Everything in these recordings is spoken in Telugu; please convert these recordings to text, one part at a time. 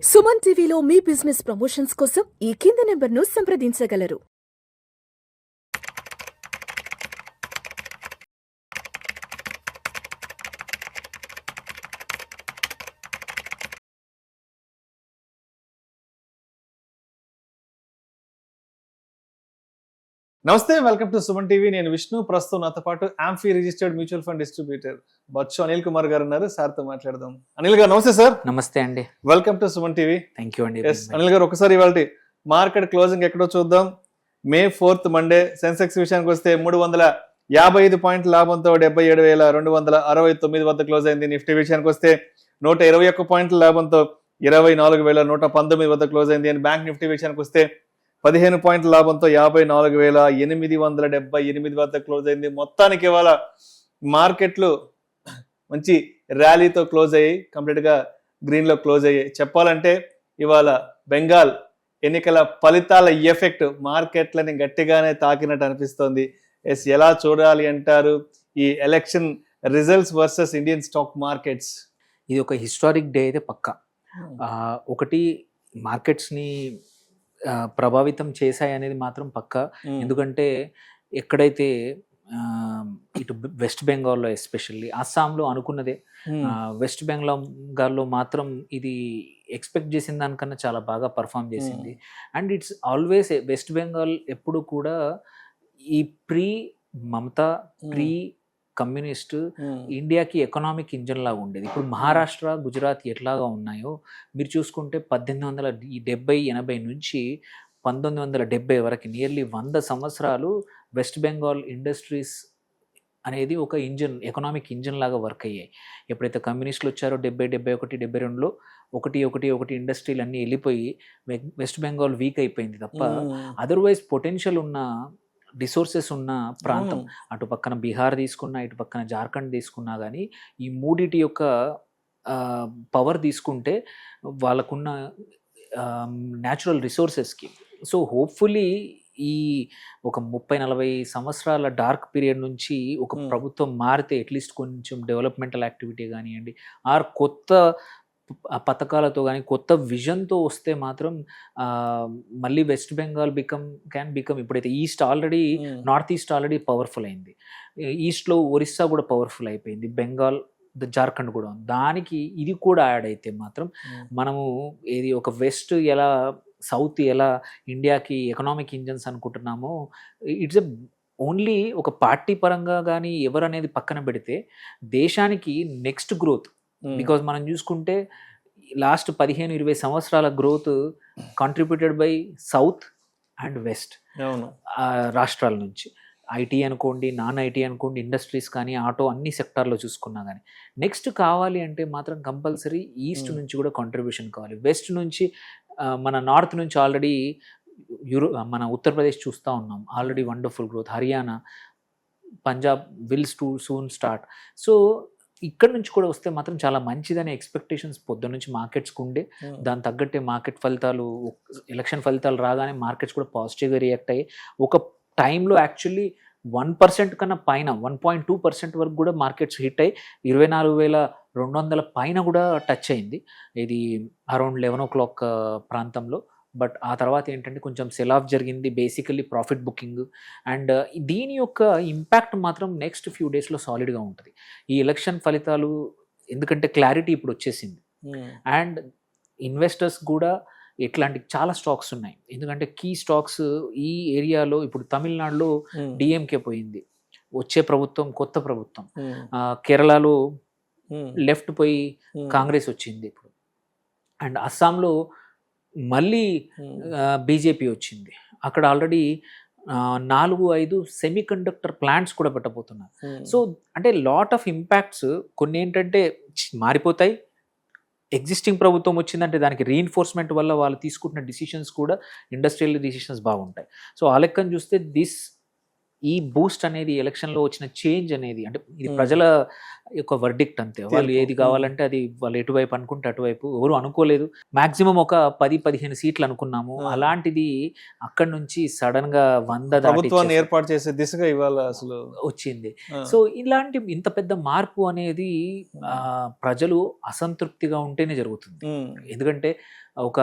సుమన్ టీవీలో మీ బిజినెస్ ప్రమోషన్స్ కోసం ఈ కింది నెంబర్ను సంప్రదించగలరు. నమస్తే, వెల్కమ్ టు సుమన్ టీవీ. నేను విష్ణు. ప్రస్తుతం నాతో పాటు AMFI registered mutual fund distributor Bachchu Anil Kumar garu ఉన్నారు. సార్తో మాట్లాడదాం. అనిల్ గారు నమస్తే సార్. నమస్తే అండి. Welcome to Suman TV. Thank you అండి. అనిల్ గారు, ఒకసారి ఇవాళ మార్కెట్ క్లోజింగ్ ఎక్కడో చూద్దాం. మే 4 మండే సెన్సెక్స్ విషయానికి వస్తే 355 పాయింట్ల లాభంతో 77,269 వద్ద క్లోజ్ అయింది. నిఫ్టీ విషయానికి వస్తే 121 పాయింట్ల లాభంతో 24,119 వద్ద క్లోజ్ అయింది. అండ్ బ్యాంక్ నిఫ్టీ విషయానికి వస్తే 15 పాయింట్ల లాభంతో 54,878 వద్ద క్లోజ్ అయింది. మొత్తానికి ఇవాళ మార్కెట్లు మంచి ర్యాలీతో క్లోజ్ అయ్యాయి, కంప్లీట్ గా గ్రీన్ లో క్లోజ్ అయ్యాయి. చెప్పాలంటే ఇవాళ బెంగాల్ ఎన్నికల ఫలితాల ఎఫెక్ట్ మార్కెట్లని గట్టిగానే తాకినట్టు అనిపిస్తోంది. ఎలా చూడాలి అంటారు ఈ election results versus Indian stock markets? ఇది ఒక హిస్టారిక్ డే అయితే పక్కా. ఒకటి మార్కెట్స్ ని ప్రభావితం చేశాయి అనేది మాత్రం పక్కా. ఎందుకంటే ఎక్కడైతే ఇటు వెస్ట్ బెంగాల్లో ఎస్పెషల్లీ అస్సాంలో అనుకున్నదే, వెస్ట్ బెంగాల్లో మాత్రం ఇది ఎక్స్పెక్ట్ చేసిన దానికన్నా చాలా బాగా పర్ఫామ్ చేసింది. And it's always west Bengal ఎప్పుడు కూడా ఈ ప్రీ మమతా ప్రీ కమ్యూనిస్ట్ ఇండియాకి ఎకనామిక్ ఇంజన్ లాగా ఉండేది. ఇప్పుడు మహారాష్ట్ర గుజరాత్ ఎట్లాగా ఉన్నాయో మీరు చూసుకుంటే 1870-80 నుంచి 1970 వరకు నియర్లీ 100 సంవత్సరాలు వెస్ట్ బెంగాల్ ఇండస్ట్రీస్ అనేది ఒక ఇంజన్, ఎకనామిక్ ఇంజన్ లాగా వర్క్ అయ్యాయి. ఎప్పుడైతే కమ్యూనిస్టులు వచ్చారో 70, 71, 72లో ఒకటి ఇండస్ట్రీలు అన్నీ వెళ్ళిపోయి వెస్ట్ బెంగాల్ వీక్ అయిపోయింది తప్ప అదర్వైజ్ పొటెన్షియల్ ఉన్న రిసోర్సెస్ ఉన్న ప్రాంతం. అటు పక్కన బీహార్ తీసుకున్నా, ఇటు పక్కన జార్ఖండ్ తీసుకున్నా కానీ ఈ మూడిటి యొక్క పవర్ తీసుకుంటే వాళ్ళకున్న న్యాచురల్ రిసోర్సెస్కి. సో హోప్ఫుల్లీ ఈ ఒక 30-40 సంవత్సరాల డార్క్ పీరియడ్ నుంచి ఒక ప్రభుత్వం మారితే అట్లీస్ట్ కొంచెం డెవలప్మెంటల్ యాక్టివిటీ కానివ్వండి, ఆర్ కొత్త పథకాలతో కానీ కొత్త విజన్తో వస్తే మాత్రం మళ్ళీ వెస్ట్ బెంగాల్ క్యాన్ బికమ్, ఇప్పుడైతే నార్త్ ఈస్ట్ ఆల్రెడీ పవర్ఫుల్ అయింది, ఈస్ట్లో ఒరిస్సా కూడా పవర్ఫుల్ అయిపోయింది, బెంగాల్ జార్ఖండ్ కూడా. దానికి ఇది కూడా యాడ్ అయితే మాత్రం మనము ఏది ఒక వెస్ట్ ఎలా సౌత్ ఎలా ఇండియాకి ఎకనామిక్ ఇంజన్స్ అనుకుంటున్నామో, ఇట్స్ ఓన్లీ ఒక పార్టీ పరంగా కానీ ఎవరు అనేది పక్కన పెడితే దేశానికి నెక్స్ట్ గ్రోత్. బికాజ్ మనం చూసుకుంటే లాస్ట్ 15-20 సంవత్సరాల growth contributed by south and west రాష్ట్రాల నుంచి. ఐటీ అనుకోండి, నాన్ ఐటీ అనుకోండి, ఇండస్ట్రీస్ కానీ, ఆటో, అన్ని సెక్టార్లో చూసుకున్నా కానీ. నెక్స్ట్ కావాలి అంటే మాత్రం కంపల్సరీ ఈస్ట్ నుంచి కూడా కాంట్రిబ్యూషన్ కావాలి. వెస్ట్ నుంచి మన నార్త్ నుంచి ఆల్రెడీ మన ఉత్తరప్రదేశ్ చూస్తూ ఉన్నాం, already wonderful growth. Haryana, Punjab wills to soon start. So ఇక్కడ నుంచి కూడా వస్తే మాత్రం చాలా మంచిదనే ఎక్స్పెక్టేషన్స్ పొద్దున్న నుంచి మార్కెట్స్కి ఉండే. దాని తగ్గట్టే మార్కెట్ ఫలితాలు, ఎలక్షన్ ఫలితాలు రాగానే మార్కెట్స్ కూడా పాజిటివ్గా రియాక్ట్ అయ్యి ఒక టైంలో యాక్చువల్లీ 1% కన్నా పైన 1.2% వరకు కూడా మార్కెట్స్ హిట్ అయ్యి 24,200 పైన కూడా టచ్ అయింది. ఇది అరౌండ్ 11 o'clock ప్రాంతంలో. బట్ ఆ తర్వాత ఏంటంటే కొంచెం సెల్ ఆఫ్ జరిగింది, బేసికల్లీ ప్రాఫిట్ బుకింగ్. అండ్ దీని యొక్క ఇంపాక్ట్ మాత్రం నెక్స్ట్ ఫ్యూ డేస్లో సాలిడ్గా ఉంటుంది ఈ ఎలక్షన్ ఫలితాలు. ఎందుకంటే క్లారిటీ ఇప్పుడు వచ్చేసింది. అండ్ ఇన్వెస్టర్స్ కూడా ఇట్లాంటి చాలా స్టాక్స్ ఉన్నాయి. ఎందుకంటే కీ స్టాక్స్ ఈ ఏరియాలో ఇప్పుడు తమిళనాడులో డిఎంకే పోయింది, వచ్చే ప్రభుత్వం కొత్త ప్రభుత్వం. కేరళలో లెఫ్ట్ పోయి కాంగ్రెస్ వచ్చింది ఇప్పుడు. అండ్ అస్సాంలో మళ్ళీ బీజేపీ వచ్చింది. అక్కడ ఆల్రెడీ 4-5 సెమీ కండక్టర్ ప్లాంట్స్ కూడా పెట్టబోతున్నారు. సో అంటే లాట్ ఆఫ్ ఇంపాక్ట్స్. కొన్ని ఏంటంటే మారిపోతాయి, ఎగ్జిస్టింగ్ ప్రభుత్వం వచ్చిందంటే దానికి రీఎన్ఫోర్స్మెంట్ వల్ల వాళ్ళు తీసుకుంటున్న డిసిషన్స్ కూడా ఇండస్ట్రియల్ డిసిషన్స్ బాగుంటాయి. సో ఆ లెక్కను చూస్తే ఈ బూస్ట్ అనేది ఎలక్షన్లో వచ్చిన చేంజ్ అనేది, అంటే ఇది ప్రజల యొక్క వర్డిక్ట్ అంతే. వాళ్ళు ఏది కావాలంటే అది వాళ్ళు ఎటువైపు అనుకుంటే అటువైపు. ఎవరు అనుకోలేదు, మాక్సిమం ఒక 10-15 సీట్లు అనుకున్నాము. అలాంటిది అక్కడి నుంచి సడన్ గా 100 ప్రభుత్వాన్ని ఏర్పాటు చేసే దిశగా ఇవాళ అసలు వచ్చింది. సో ఇలాంటి ఇంత పెద్ద మార్పు అనేది ప్రజలు అసంతృప్తిగా ఉంటేనే జరుగుతుంది. ఎందుకంటే ఒక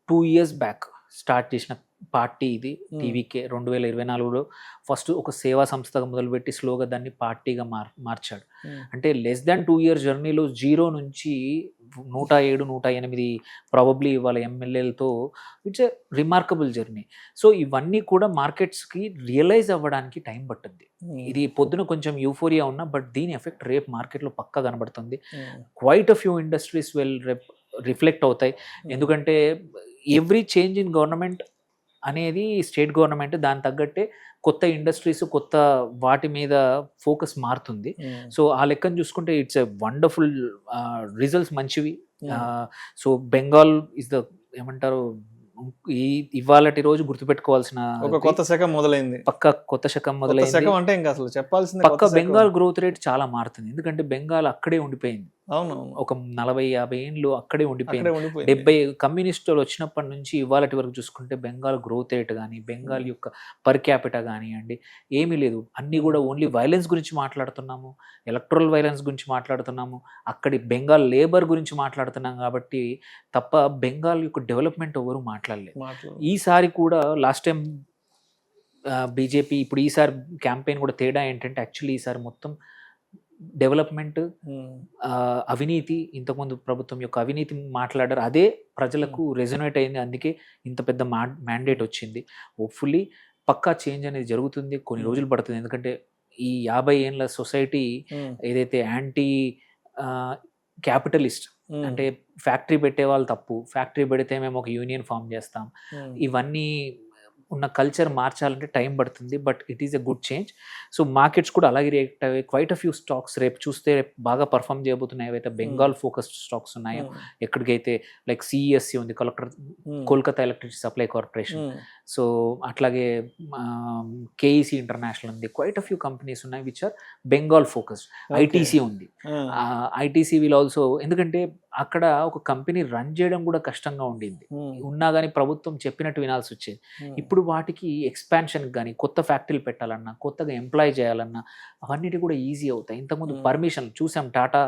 2 years బ్యాక్ స్టార్ట్ చేసిన పార్టీ ఇది టీవీకే. 2024లో ఫస్ట్ ఒక సేవా సంస్థగా మొదలుపెట్టి స్లోగా దాన్ని పార్టీగా మార్చాడు. అంటే లెస్ దాన్ 2 years జర్నీలో 0 నుంచి 107, 108 ప్రాబబ్లీ వాళ్ళ ఎమ్మెల్యేలతో it's a remarkable journey. So ఇవన్నీ కూడా మార్కెట్స్కి రియలైజ్ అవ్వడానికి టైం పట్టుద్ది. ఇది పొద్దున కొంచెం యూఫోరియా ఉన్నా బట్ దీని ఎఫెక్ట్ రేపు మార్కెట్లో పక్కా కనబడుతుంది. Quiet a few industries reflect అవుతాయి. ఎందుకంటే ఎవ్రీ చేంజ్ ఇన్ గవర్నమెంట్ అనేది స్టేట్ గవర్నమెంట్ దాని తగ్గట్టే కొత్త ఇండస్ట్రీస్ కొత్త వాటి మీద ఫోకస్ మారుతుంది. సో ఆ లెక్కను చూసుకుంటే ఇట్స్ ఎ వండర్ఫుల్ రిజల్ట్స్ మంచివి. సో బెంగాల్ ఇస్ ద ఏమంటారు ఇవాళటి రోజు గుర్తుపెట్టుకోవాల్సిన ఒక కొత్త శకం మొదలైంది. పక్క కొత్త శకం మొదలైంది. అంటే ఇంకా అసలు చెప్పాల్సింది పక్క బెంగాల్ గ్రోత్ రేట్ చాలా మారుతుంది. ఎందుకంటే బెంగాల్ అక్కడే ఉండిపోయింది. అవును, ఒక 40-50 ఏళ్ళు అక్కడే ఉండిపోయింది. 70 కమ్యూనిస్టులు వచ్చినప్పటి నుంచి ఇవాళటి వరకు చూసుకుంటే బెంగాల్ గ్రోత్ రేట్ కానీ బెంగాల్ యొక్క పర్ క్యాపిటా కానివ్వండి ఏమీ లేదు. అన్నీ కూడా ఓన్లీ వైలెన్స్ గురించి మాట్లాడుతున్నాము, ఎలక్ట్రల్ వైలెన్స్ గురించి మాట్లాడుతున్నాము, అక్కడి బెంగాల్ లేబర్ గురించి మాట్లాడుతున్నాం. కాబట్టి తప్ప బెంగాల్ యొక్క డెవలప్మెంట్ ఎవరు మాట్లాడలేదు. ఈసారి కూడా లాస్ట్ టైం బీజేపీ ఇప్పుడు ఈసారి క్యాంపెయిన్ కూడా తేడా ఏంటంటే యాక్చువల్లీ ఈసారి మొత్తం డెవలప్మెంట్, అవినీతి, ఇంతకుముందు ప్రభుత్వం యొక్క అవినీతి మాట్లాడారు. అదే ప్రజలకు రెజొనేట్ అయింది. అందుకే ఇంత పెద్ద మ్యాండేట్ వచ్చింది. హోప్ఫుల్లీ పక్కా చేంజ్ అనేది జరుగుతుంది. కొన్ని రోజులు పడుతుంది. ఎందుకంటే ఈ 50 ఏళ్ళ సొసైటీ ఏదైతే యాంటీ క్యాపిటలిస్ట్ అంటే ఫ్యాక్టరీ పెట్టే వాళ్ళు తప్పు, ఫ్యాక్టరీ పెడితే మేము ఒక యూనియన్ ఫామ్ చేస్తాం, ఇవన్నీ ఉన్న కల్చర్ మార్చాలంటే టైం పడుతుంది. But it is a good change. So markets కూడా అలాగే రియాక్ట్ అయ్యాయి. క్వైట్ అ ఫ్యూ స్టాక్స్ రేపు చూస్తే బాగా పర్ఫామ్ చేయబోతున్నాయి. ఏవైతే బెంగాల్ ఫోకస్డ్ స్టాక్స్ ఉన్నాయో ఎక్కడికైతే లైక్ సిఈఎస్సి ఉంది, Kolkata electricity supply corporation. So అట్లాగే కేఈసి ఇంటర్నేషనల్ ఉంది. క్వైట్ అ ఫ్యూ కంపెనీస్ ఉన్నాయి which are Bengal focused. ITC ఉంది. ఐటీసీ విల్ ఆల్సో, ఎందుకంటే అక్కడ ఒక కంపెనీ రన్ చేయడం కూడా కష్టంగా ఉండింది. ఉన్నా కానీ ప్రభుత్వం చెప్పినట్టు వినాల్సి వచ్చేది. ఇప్పుడు వాటికి ఎక్స్పాన్షన్ కానీ కొత్త ఫ్యాక్టరీలు పెట్టాలన్నా కొత్తగా ఎంప్లాయ్ చేయాలన్నా అవన్నిటి కూడా ఈజీ అవుతాయి. ఇంతకుముందు పర్మిషన్ చూసాం, టాటా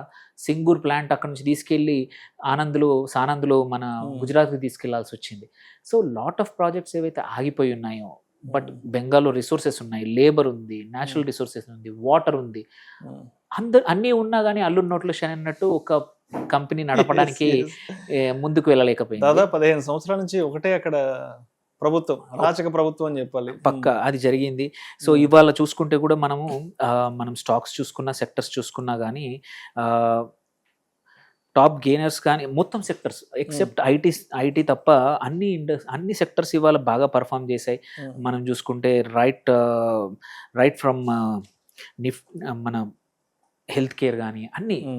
సింగూర్ ప్లాంట్ అక్కడ నుంచి తీసుకెళ్ళి సానంద్లో మన గుజరాత్కి తీసుకెళ్లాల్సి వచ్చింది. సో లాట్ ఆఫ్ ప్రాజెక్ట్స్ ఏవైతే ఆగిపోయి ఉన్నాయో బట్ బెంగాల్లో రిసోర్సెస్ ఉన్నాయి, లేబర్ ఉంది, న్యాచురల్ రిసోర్సెస్ ఉంది, వాటర్ ఉంది, అన్నీ ఉన్నా కానీ అల్లుడి నోట్లో శని అన్నట్టు ఒక కంపెనీ నడపడానికి ముందుకు వెళ్ళలేకపోయింది. దాదాపు 15 సంవత్సరాల నుంచి ఒకటే అక్కడ ప్రభుత్వం, అరాచక ప్రభుత్వం అని చెప్పాలి. పక్క అది జరిగింది. సో ఇవాళ చూసుకుంటే కూడా మనం స్టాక్స్ చూసుకున్నా సెక్టర్స్ చూసుకున్నా కానీ టాప్ గెయినర్స్ కానీ మొత్తం సెక్టర్స్ ఎక్సెప్ట్ ఐటీ తప్ప అన్ని సెక్టర్స్ ఇవాళ బాగా పర్ఫామ్ చేశాయి. మనం చూసుకుంటే రైట్ ఫ్రమ్ మన హెల్త్ కేర్ కానీ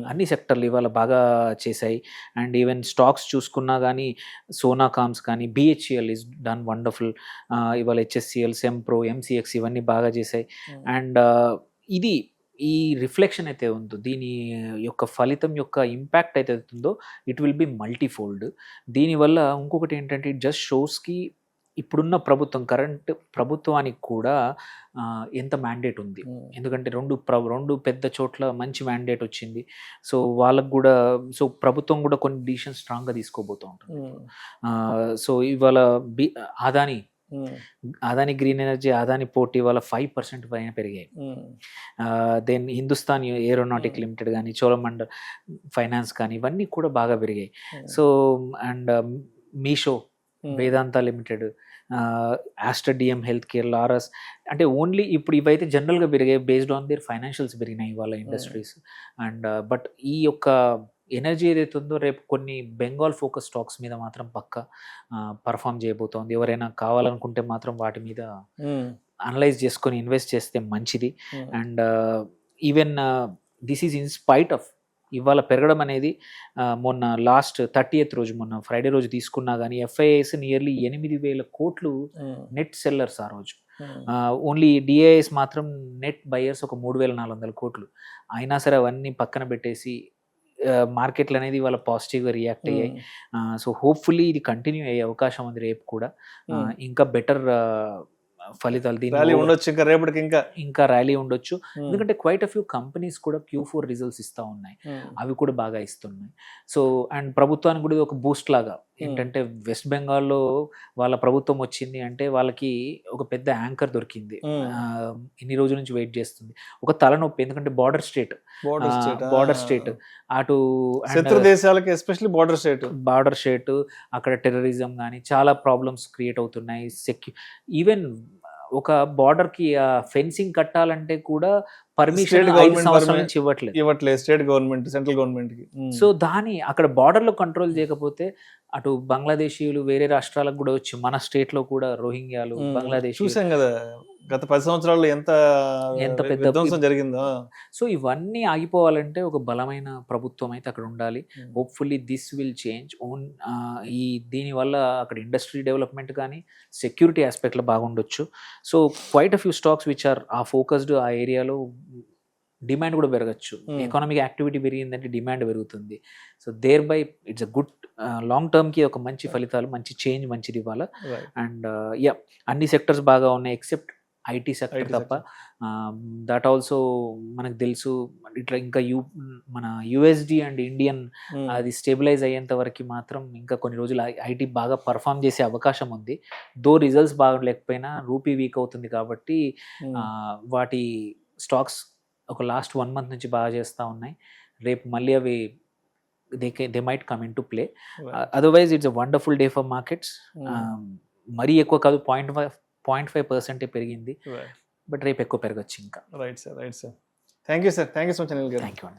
అన్ని సెక్టర్లు ఇవాళ బాగా చేశాయి. అండ్ ఈవెన్ స్టాక్స్ చూసుకున్నా కానీ సోనాకామ్స్ కానీ బిహెచ్ఈఎల్ ఈజ్ డన్ వండర్ఫుల్. ఇవాళ హెచ్ఎస్సిఎల్, సెంప్రో, ఎంసీఎక్స్ ఇవన్నీ బాగా చేశాయి. అండ్ ఈ రిఫ్లెక్షన్ అయితే ఉందో దీని యొక్క ఫలితం యొక్క ఇంపాక్ట్ అయితే ఉందో ఇట్ విల్ బి మల్టీఫోల్డ్. దీనివల్ల ఇంకొకటి ఏంటంటే ఇట్ జస్ట్ షోస్కి ఇప్పుడున్న కరెంట్ ప్రభుత్వానికి కూడా ఎంత మ్యాండేట్ ఉంది. ఎందుకంటే రెండు పెద్ద చోట్ల మంచి మ్యాండేట్ వచ్చింది. సో వాళ్ళకు కూడా ప్రభుత్వం కూడా కొన్ని డిసిషన్స్ స్ట్రాంగ్గా తీసుకోబోతూ ఉంటుంది. సో ఇవాళ Adani green energy, Adani port ఇవాళ 5% పైన పెరిగాయి. దెన్ హిందుస్థాన్ ఏరోనాటిక్ లిమిటెడ్ కానీ, చోళమండల్ ఫైనాన్స్ కానీ ఇవన్నీ కూడా బాగా పెరిగాయి. So and Meesho, Vedanta limited, Aster DM health care, Laurus, అంటే ఓన్లీ ఇప్పుడు ఇవైతే జనరల్గా పెరిగాయి బేస్డ్ ఆన్ దేర్ ఫైనాన్షియల్స్ పెరిగినాయి వాళ్ళ ఇండస్ట్రీస్. అండ్ బట్ ఈ యొక్క ఎనర్జీ ఏదైతే ఉందో రేపు కొన్ని బెంగాల్ ఫోకస్ స్టాక్స్ మీద మాత్రం పక్కా పర్ఫామ్ చేయబోతోంది. ఎవరైనా కావాలనుకుంటే మాత్రం వాటి మీద అనలైజ్ చేసుకొని ఇన్వెస్ట్ చేస్తే మంచిది. And even this is in spite of ఇవాళ పెరగడం అనేది మొన్న లాస్ట్ 30th రోజు, మొన్న ఫ్రైడే రోజు తీసుకున్నా కానీ ఎఫ్ఐఐస్ నియర్లీ 8,000 కోట్లు నెట్ సెల్లర్స్ ఆ రోజు. ఓన్లీ డిఐఎస్ మాత్రం నెట్ బయర్స్ ఒక 3,400 కోట్లు. అయినా సరే అవన్నీ పక్కన పెట్టేసి మార్కెట్లు అనేది వాళ్ళ పాజిటివ్గా రియాక్ట్ అయ్యాయి. సో హోప్ఫుల్లీ ఇది కంటిన్యూ అయ్యే అవకాశం ఉంది. రేపు కూడా ఇంకా బెటర్ ఫలితాలు ఇంకా ర్యాలీ ఉండొచ్చు. ఎందుకంటే క్వైట్ అ ఫ్యూ కంపెనీస్ కూడా Q4 రిజల్ట్స్ ఇస్తూ ఉన్నాయి, అవి కూడా బాగా ఇస్తున్నాయి. సో అండ్ ప్రభుత్వానికి కూడా ఒక బూస్ట్ లాగా ఏంటంటే వెస్ట్ బెంగాల్లో వాళ్ళ ప్రభుత్వం వచ్చింది అంటే వాళ్ళకి ఒక పెద్ద యాంకర్ దొరికింది. ఇన్ని రోజుల నుంచి వెయిట్ చేస్తుంది. ఒక తలనొప్పి, ఎందుకంటే బార్డర్ స్టేట్ అటు శత్రు దేశాలకి ఎస్పెషల్లీ బార్డర్ స్టేట్, అక్కడ టెర్రరిజం కానీ చాలా ప్రాబ్లమ్స్ క్రియేట్ అవుతున్నాయి. ఈవెన్ ఒక బార్డర్ కి ఫెన్సింగ్ కట్టాలంటే కూడా పర్మిషన్ 5 సంవత్సరాల నుంచి ఇవ్వట్లేదు స్టేట్ గవర్నమెంట్, సెంట్రల్ గవర్నమెంట్ కి. సో దాని అక్కడ బార్డర్ లో కంట్రోల్ చేయకపోతే అటు బంగ్లాదేశీయులు వేరే రాష్ట్రాలకు కూడా వచ్చి మన స్టేట్ లో కూడా రోహింగ్యాలు, బంగ్లాదేశ్ చూసాం కదా గత 10 సంవత్సరాల్లో ఎంత పెద్ద విధ్వంసం జరిగిందో. సో ఇవన్నీ ఆగిపోవాలంటే ఒక బలమైన ప్రభుత్వం అయితే అక్కడ ఉండాలి. హోప్ఫుల్లీ దిస్ విల్ చేంజ్ దీని వల్ల అక్కడ ఇండస్ట్రీ డెవలప్మెంట్ కానీ సెక్యూరిటీ ఆస్పెక్ట్లో బాగుండొచ్చు. So quite a few stocks which are focused ఆ ఏరియాలో డిమాండ్ కూడా పెరగచ్చు. ఎకానమిక్ యాక్టివిటీ పెరిగిందంటే డిమాండ్ పెరుగుతుంది. So thereby it's a good long term కి ఒక మంచి ఫలితాలు, మంచి చేంజ్ మంచిది ఇవ్వాలి. అండ్ అన్ని సెక్టర్స్ బాగా ఉన్నాయి ఎక్సెప్ట్ ఐటీ సెక్టర్ తప్ప. దట్ ఆల్సో మనకు తెలుసు ఇట్లా ఇంకా మన యుఎస్డి అండ్ ఇండియన్ అది స్టెబిలైజ్ అయ్యేంత వరకు మాత్రం ఇంకా కొన్ని రోజులు ఐటీ బాగా పర్ఫామ్ చేసే అవకాశం ఉంది. దో రిజల్ట్స్ బాగా లేకపోయినా రూపీ వీక్ అవుతుంది కాబట్టి వాటి స్టాక్స్ ఒక లాస్ట్ 1 month నుంచి బాగా చేస్తూ ఉన్నాయి. రేపు మళ్ళీ అవి they might come in to play. Otherwise it's a wonderful day for markets. మరీ ఎక్కువ కాదు, 0.5% పెరిగింది, బట్ రేపు ఎక్కువ పెరగచ్చు ఇంకా. Right sir. Thank you sir. Thank you so much Anil garu. Thank you.